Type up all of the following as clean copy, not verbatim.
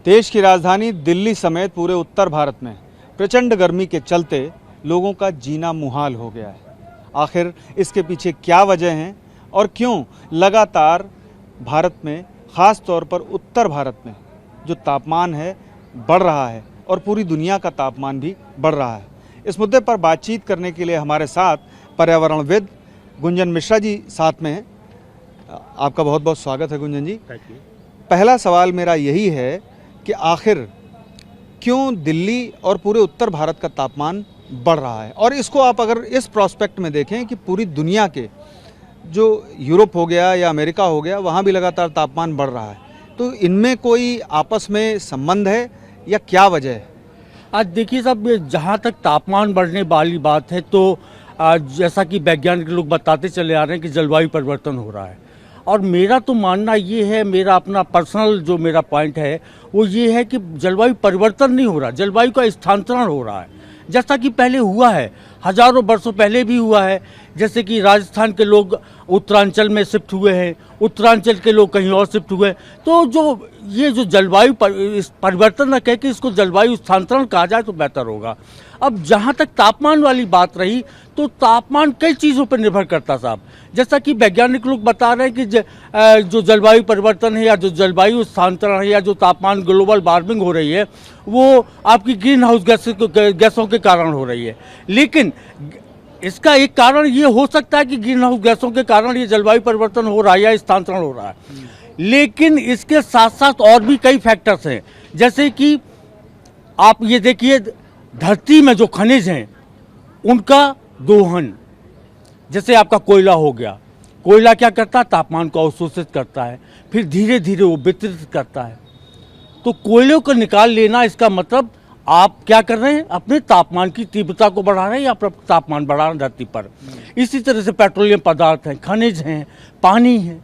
देश की राजधानी दिल्ली समेत पूरे उत्तर भारत में प्रचंड गर्मी के चलते लोगों का जीना मुहाल हो गया है। आखिर इसके पीछे क्या वजह हैं और क्यों लगातार भारत में, ख़ास तौर पर उत्तर भारत में जो तापमान है बढ़ रहा है और पूरी दुनिया का तापमान भी बढ़ रहा है। इस मुद्दे पर बातचीत करने के लिए हमारे साथ पर्यावरणविद गुंजन मिश्रा जी साथ में हैं। आपका बहुत बहुत स्वागत है गुंजन जी। पहला सवाल मेरा यही है कि आखिर क्यों दिल्ली और पूरे उत्तर भारत का तापमान बढ़ रहा है, और इसको आप अगर इस प्रोस्पेक्ट में देखें कि पूरी दुनिया के जो यूरोप हो गया या अमेरिका हो गया वहाँ भी लगातार तापमान बढ़ रहा है, तो इनमें कोई आपस में संबंध है या क्या वजह है? आज देखिए साहब, जहाँ तक तापमान बढ़ने वाली बात है तो जैसा कि वैज्ञानिक लोग बताते चले आ रहे हैं कि जलवायु परिवर्तन हो रहा है। और मेरा तो मानना ये है, मेरा अपना पर्सनल जो मेरा पॉइंट है वो ये है कि जलवायु परिवर्तन नहीं हो रहा, जलवायु का स्थानांतरण हो रहा है। जैसा कि पहले हुआ है, हजारों वर्षों पहले भी हुआ है। जैसे कि राजस्थान के लोग उत्तरांचल में शिफ्ट हुए हैं, उत्तरांचल के लोग कहीं और शिफ्ट हुए। तो ये जो जलवायु परिवर्तन न कह के इसको जलवायु स्थानांतरण कहा जाए तो बेहतर होगा। अब जहाँ तक तापमान वाली बात रही तो तापमान कई चीज़ों पर निर्भर करता साहब। जैसा कि वैज्ञानिक लोग बता रहे हैं कि जो जलवायु परिवर्तन है या जो जलवायु स्थानांतरण है या जो तापमान ग्लोबल वार्मिंग हो रही है वो आपकी ग्रीन हाउस गैसों के कारण हो रही है। लेकिन इसका एक कारण ये हो सकता है कि ग्रीन हाउस गैसों के कारण ये जलवायु परिवर्तन हो रहा है या स्थानांतरण हो रहा है, लेकिन इसके साथ साथ और भी कई फैक्टर्स हैं। जैसे कि आप ये देखिए, धरती में जो खनिज हैं उनका दोहन, जैसे आपका कोयला हो गया, कोयला क्या करता है, तापमान को अवशोषित करता है, फिर धीरे धीरे वो वितरित करता है। तो कोयले को निकाल लेना, इसका मतलब आप क्या कर रहे हैं, अपने तापमान की तीव्रता को बढ़ा रहे हैं या तापमान बढ़ा रहे हैं धरती पर। इसी तरह से पेट्रोलियम पदार्थ हैं, खनिज हैं, पानी है।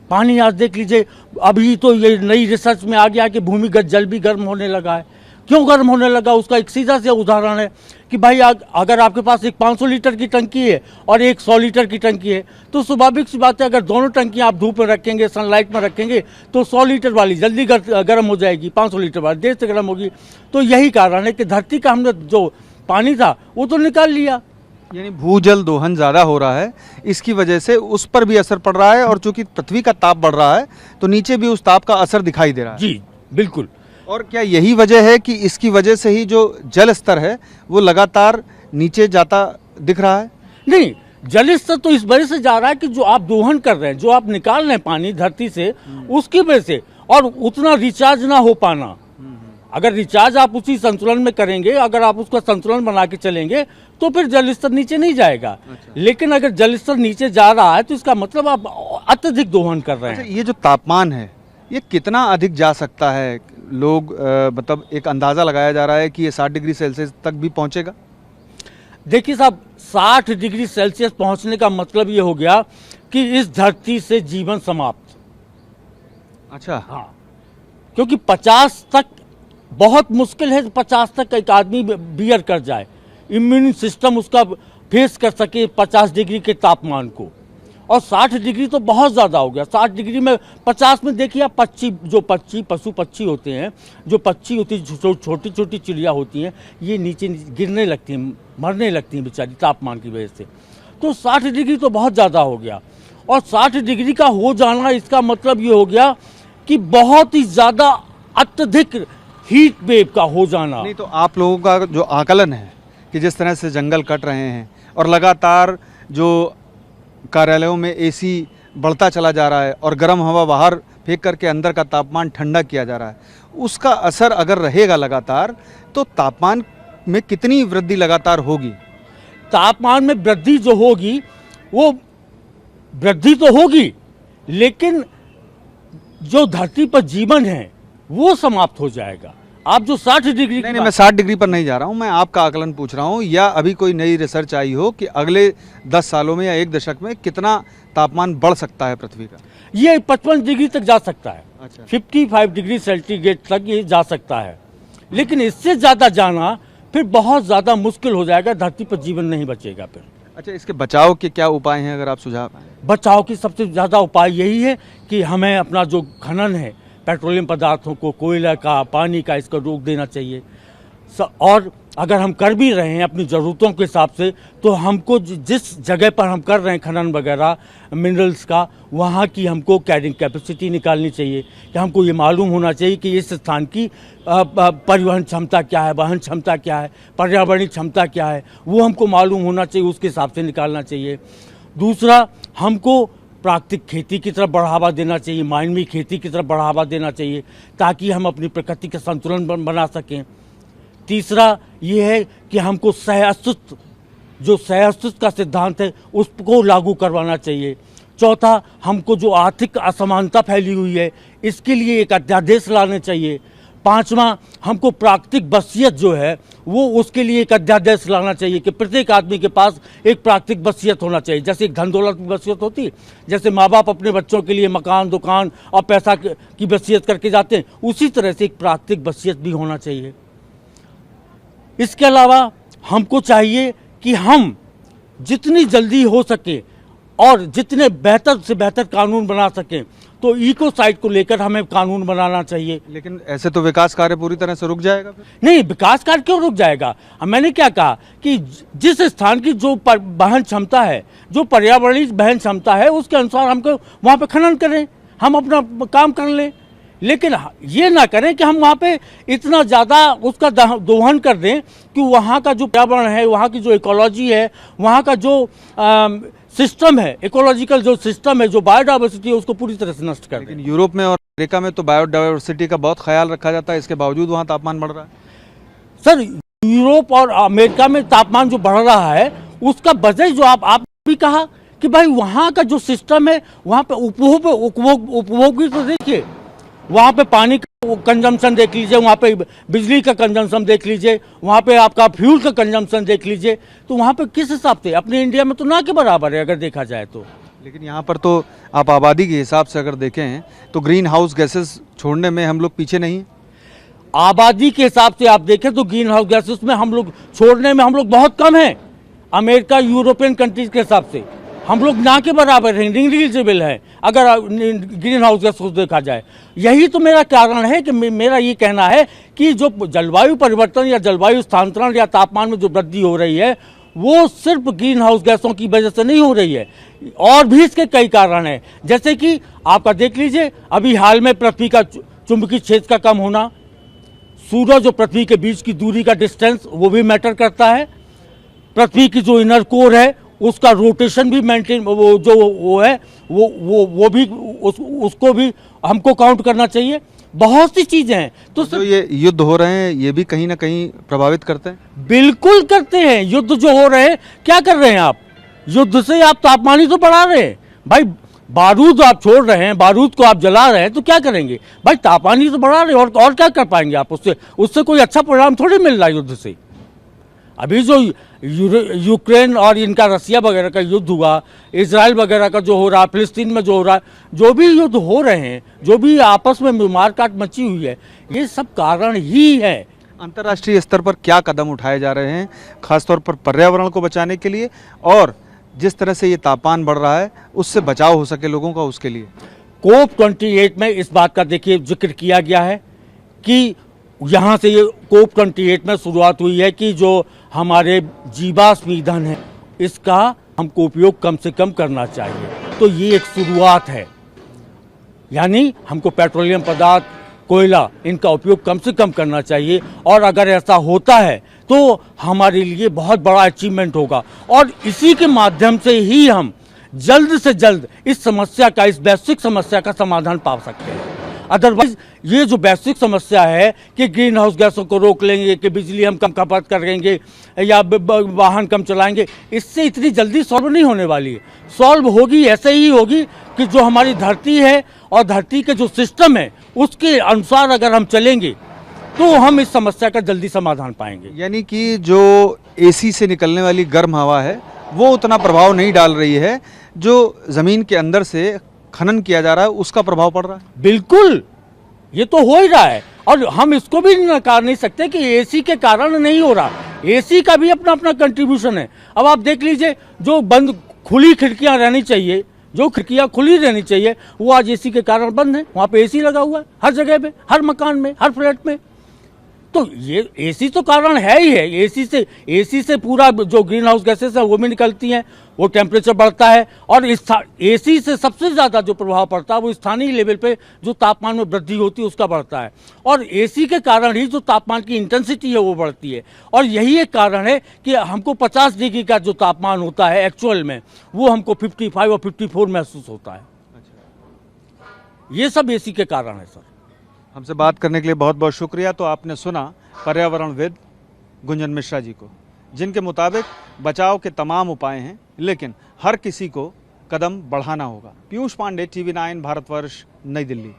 पानी आज देख लीजिए, अभी तो ये नई रिसर्च में आ गया कि भूमिगत जल भी गर्म होने लगा है। क्यों गर्म होने लगा, उसका एक सीधा सा उदाहरण है कि भाई अगर आपके पास एक 500 लीटर की टंकी है और एक 100 लीटर की टंकी है, तो स्वाभाविक सी बात है अगर दोनों टंकियां आप धूप में रखेंगे, सनलाइट में रखेंगे, तो 100 लीटर वाली जल्दी गर्म हो जाएगी, 500 लीटर वाली देर से गर्म होगी। तो यही कारण है कि धरती का हमने जो पानी था वो तो निकाल लिया, यानी भूजल दोहन ज़्यादा हो रहा है, इसकी वजह से उस पर भी असर पड़ रहा है, और चूंकि पृथ्वी का ताप बढ़ रहा है तो नीचे भी उस ताप का असर दिखाई दे रहा है। जी बिल्कुल। और क्या यही वजह है कि इसकी वजह से ही जो जल स्तर है वो लगातार नीचे जाता दिख रहा है? नहीं, जल स्तर तो इस वजह से जा रहा है कि जो आप दोहन कर रहे हैं, जो आप निकाल रहे हैं पानी धरती से, उसकी वजह से, और उतना रिचार्ज ना हो पाना। अगर रिचार्ज आप उसी संतुलन में करेंगे, अगर आप उसका संतुलन बना के चलेंगे तो फिर जल स्तर नीचे नहीं जाएगा। अच्छा। लेकिन अगर जल स्तर नीचे जा रहा है तो इसका मतलब आप अत्यधिक दोहन कर रहे हैं। अच्छा, ये जो तापमान है ये कितना अधिक जा सकता है? लोग मतलब एक अंदाज़ा लगाया जा रहा है कि ये 60 डिग्री सेल्सियस तक भी पहुंचेगा। देखिए साहब, 60 डिग्री सेल्सियस पहुंचने का मतलब ये हो गया कि इस धरती से जीवन समाप्त। अच्छा। हाँ, क्योंकि 50 तक बहुत मुश्किल है, 50 तक एक आदमी बियर कर जाए, इम्यून सिस्टम उसका फेस कर सके 50 डिग्री के तापमान को। और 60 डिग्री तो बहुत ज़्यादा हो गया। 60 डिग्री में, 50 में देखिए आप पशु पक्षी होते हैं, जो पक्षी होती है, छोटी छोटी चिड़िया होती हैं, ये नीचे गिरने लगती हैं, मरने लगती हैं बेचारी तापमान की वजह से। तो 60 डिग्री तो बहुत ज़्यादा हो गया। और 60 डिग्री का हो जाना, इसका मतलब ये हो गया कि बहुत ही ज़्यादा अत्यधिक हीट वेव का हो जाना। नहीं तो आप लोगों का जो आकलन है कि जिस तरह से जंगल कट रहे हैं और लगातार जो कार्यालयों में एसी बढ़ता चला जा रहा है और गर्म हवा बाहर फेंक करके अंदर का तापमान ठंडा किया जा रहा है, उसका असर अगर रहेगा लगातार तो तापमान में कितनी वृद्धि लगातार होगी? तापमान में वृद्धि जो होगी वो वृद्धि तो होगी, लेकिन जो धरती पर जीवन है वो समाप्त हो जाएगा। आप जो 60 डिग्री नहीं, मैं 60 डिग्री पर नहीं जा रहा हूँ, मैं आपका आकलन पूछ रहा हूँ, या अभी कोई नई रिसर्च आई हो कि अगले 10 सालों में या एक दशक में कितना तापमान बढ़ सकता है पृथ्वी का? ये 55 डिग्री तक जा सकता है। अच्छा। 55 डिग्री सेंटीग्रेड तक ये जा सकता है, लेकिन इससे ज़्यादा जाना फिर बहुत ज़्यादा मुश्किल हो जाएगा, धरती पर जीवन नहीं बचेगा फिर। अच्छा, इसके बचाव के क्या उपाय हैं अगर आप सुझाव? बचाव की सबसे ज़्यादा उपाय यही है कि हमें अपना जो खनन है, पेट्रोलियम पदार्थों को, कोयला का, पानी का, इसको रोक देना चाहिए। और अगर हम कर भी रहे हैं अपनी ज़रूरतों के हिसाब से, तो हमको जिस जगह पर हम कर रहे हैं खनन वगैरह मिनरल्स का, वहाँ की हमको कैरिंग कैपेसिटी निकालनी चाहिए। कि हमको ये मालूम होना चाहिए कि इस स्थान की परिवहन क्षमता क्या है, वहन क्षमता क्या है, पर्यावरणीय क्षमता क्या है, वो हमको मालूम होना चाहिए, उसके हिसाब से निकालना चाहिए। दूसरा, हमको प्राकृतिक खेती की तरफ बढ़ावा देना चाहिए, मानवीय खेती की तरफ बढ़ावा देना चाहिए, ताकि हम अपनी प्रकृति का संतुलन बना सकें। तीसरा ये है कि हमको सह-अस्तित्व, जो सह-अस्तित्व का सिद्धांत है, उसको लागू करवाना चाहिए। चौथा, हमको जो आर्थिक असमानता फैली हुई है, इसके लिए एक अध्यादेश लाने चाहिए। पांचवा, हमको प्राकृतिक वसीयत जो है वो, उसके लिए एक अध्यादेश लाना चाहिए कि प्रत्येक आदमी के पास एक प्राकृतिक वसीयत होना चाहिए। जैसे एक धन दौलत की वसीयत होती है, जैसे माँ बाप अपने बच्चों के लिए मकान, दुकान और पैसा की वसीयत करके जाते हैं, उसी तरह से एक प्राकृतिक वसीयत भी होना चाहिए। इसके अलावा हमको चाहिए कि हम जितनी जल्दी हो सके और जितने बेहतर से बेहतर कानून बना सकें, तो इकोसाइड को लेकर हमें कानून बनाना चाहिए। लेकिन ऐसे तो विकास कार्य पूरी तरह से रुक जाएगा फिर? नहीं, विकास कार्य क्यों रुक जाएगा? मैंने क्या कहा कि जिस स्थान की जो वहन क्षमता है, जो पर्यावरणीय वहन क्षमता है, उसके अनुसार हमको वहाँ पे खनन करें, हम अपना काम कर लें। लेकिन ये ना करें कि हम वहाँ पे इतना ज़्यादा उसका दोहन कर दें कि वहाँ का जो पर्यावरण है, वहाँ की जो इकोलॉजी है, वहाँ का जो सिस्टम है, इकोलॉजिकल जो सिस्टम है, जो बायोडाइवर्सिटी है, उसको पूरी तरह से नष्ट कर दें। लेकिन यूरोप में और अमेरिका में तो बायोडाइवर्सिटी का बहुत ख्याल रखा जाता है, इसके बावजूद वहाँ तापमान बढ़ रहा है। सर, यूरोप और अमेरिका में तापमान जो बढ़ रहा है, उसका वजह जो आप भी कहा कि भाई वहाँ का जो सिस्टम है, वहाँ पे उपभोग भी तो देखिए, वहाँ पे पानी का कंजम्पशन देख लीजिए, वहाँ पे बिजली का कंजम्पशन देख लीजिए, वहाँ पे आपका फ्यूल का कंजम्पशन देख लीजिए, तो वहाँ पे किस हिसाब से, अपने इंडिया में तो ना के बराबर है अगर देखा जाए तो। लेकिन यहाँ पर तो आप आबादी के हिसाब से अगर देखें तो ग्रीन हाउस गैसेस छोड़ने में हम लोग पीछे नहीं हैं। आबादी के हिसाब से आप देखें तो ग्रीन हाउस गैसेस में हम लोग छोड़ने में हम लोग बहुत कम हैं। अमेरिका, यूरोपियन कंट्रीज के हिसाब से हम लोग ना के बराबर हैं, निग्लिजिबल है अगर ग्रीन हाउस गैस को देखा जाए। यही तो मेरा कारण है कि मेरा ये कहना है कि जो जलवायु परिवर्तन या जलवायु स्थानांतरण या तापमान में जो वृद्धि हो रही है, वो सिर्फ ग्रीन हाउस गैसों की वजह से नहीं हो रही है, और भी इसके कई कारण हैं। जैसे कि आपका देख लीजिए, अभी हाल में पृथ्वी का चुंबकीय क्षेत्र का कम होना, सूरज और पृथ्वी के बीच की दूरी का डिस्टेंस, वो भी मैटर करता है। पृथ्वी की जो इनर कोर है, उसका रोटेशन भी मेंटेन, वो है वो भी उसको भी हमको काउंट करना चाहिए। बहुत सी चीजें हैं। तो जो ये युद्ध हो रहे हैं, ये भी कहीं ना कहीं प्रभावित करते हैं। बिल्कुल करते हैं। युद्ध जो हो रहे हैं, क्या कर रहे हैं आप? युद्ध से आप तापमान ही तो बढ़ा रहे हैं भाई। बारूद आप छोड़ रहे हैं, बारूद को आप जला रहे हैं, तो क्या करेंगे भाई? तापमान ही तो बढ़ा रहे हैं, और क्या कर पाएंगे आप उससे कोई अच्छा परिणाम थोड़ी मिल रहा है युद्ध से। अभी जो यूक्रेन और इनका रसिया वगैरह का युद्ध हुआ, इजराइल वगैरह का जो हो रहा है, फिलिस्तीन में जो हो रहा है, जो भी युद्ध हो रहे हैं, जो भी आपस में मारकाट मची हुई है, ये सब कारण ही है। अंतर्राष्ट्रीय स्तर पर क्या कदम उठाए जा रहे हैं, खासतौर पर पर्यावरण को बचाने के लिए, और जिस तरह से ये तापमान बढ़ रहा है उससे बचाव हो सके लोगों का, उसके लिए? COP28 में इस बात का देखिए जिक्र किया गया है कि यहाँ से ये COP28 में शुरुआत हुई है कि जो हमारे जीवाश्म ईंधन है, इसका हमको उपयोग कम से कम करना चाहिए। तो ये एक शुरुआत है, यानी हमको पेट्रोलियम पदार्थ, कोयला, इनका उपयोग कम से कम करना चाहिए। और अगर ऐसा होता है तो हमारे लिए बहुत बड़ा अचीवमेंट होगा, और इसी के माध्यम से ही हम जल्द से जल्द इस समस्या का, इस वैश्विक समस्या का समाधान पा सकते हैं। अदरवाइज ये जो वैश्विक समस्या है कि ग्रीन हाउस गैसों को रोक लेंगे, कि बिजली हम कम खपत करेंगे या वाहन कम चलाएंगे, इससे इतनी जल्दी सॉल्व नहीं होने वाली है। सॉल्व होगी ऐसे ही होगी कि जो हमारी धरती है और धरती के जो सिस्टम है, उसके अनुसार अगर हम चलेंगे तो हम इस समस्या का जल्दी समाधान पाएंगे। यानी कि जो एसी से निकलने वाली गर्म हवा है, वो उतना प्रभाव नहीं डाल रही है, जो ज़मीन के अंदर से खनन किया जा रहा है उसका प्रभाव पड़ रहा है। बिल्कुल, ये तो हो ही रहा है, और हम इसको भी नकार नहीं सकते कि एसी के कारण नहीं हो रहा। एसी का भी अपना अपना कंट्रीब्यूशन है। अब आप देख लीजिए, जो बंद खुली खिड़कियां रहनी चाहिए, जो खिड़कियाँ खुली रहनी चाहिए वो आज एसी के कारण बंद है। वहाँ पे एसी लगा हुआ है हर जगह पे, हर मकान में, हर फ्लैट में। तो ये एसी तो कारण है ही है। एसी से पूरा जो ग्रीन हाउस गैसेस है वो भी निकलती हैं, वो टेम्परेचर बढ़ता है। और एसी से सबसे ज़्यादा जो प्रभाव पड़ता है वो स्थानीय लेवल पे जो तापमान में वृद्धि होती है उसका बढ़ता है। और एसी के कारण ही जो तापमान की इंटेंसिटी है वो बढ़ती है। और यही एक कारण है कि हमको 50 डिग्री का जो तापमान होता है एक्चुअल में, वो हमको 55 और 54 महसूस होता है। ये सब एसी के कारण है सर। हमसे बात करने के लिए बहुत बहुत शुक्रिया। तो आपने सुना पर्यावरणविद गुंजन मिश्रा जी को, जिनके मुताबिक बचाव के तमाम उपाय हैं, लेकिन हर किसी को कदम बढ़ाना होगा। पीयूष पांडे, TV9 भारतवर्ष, नई दिल्ली।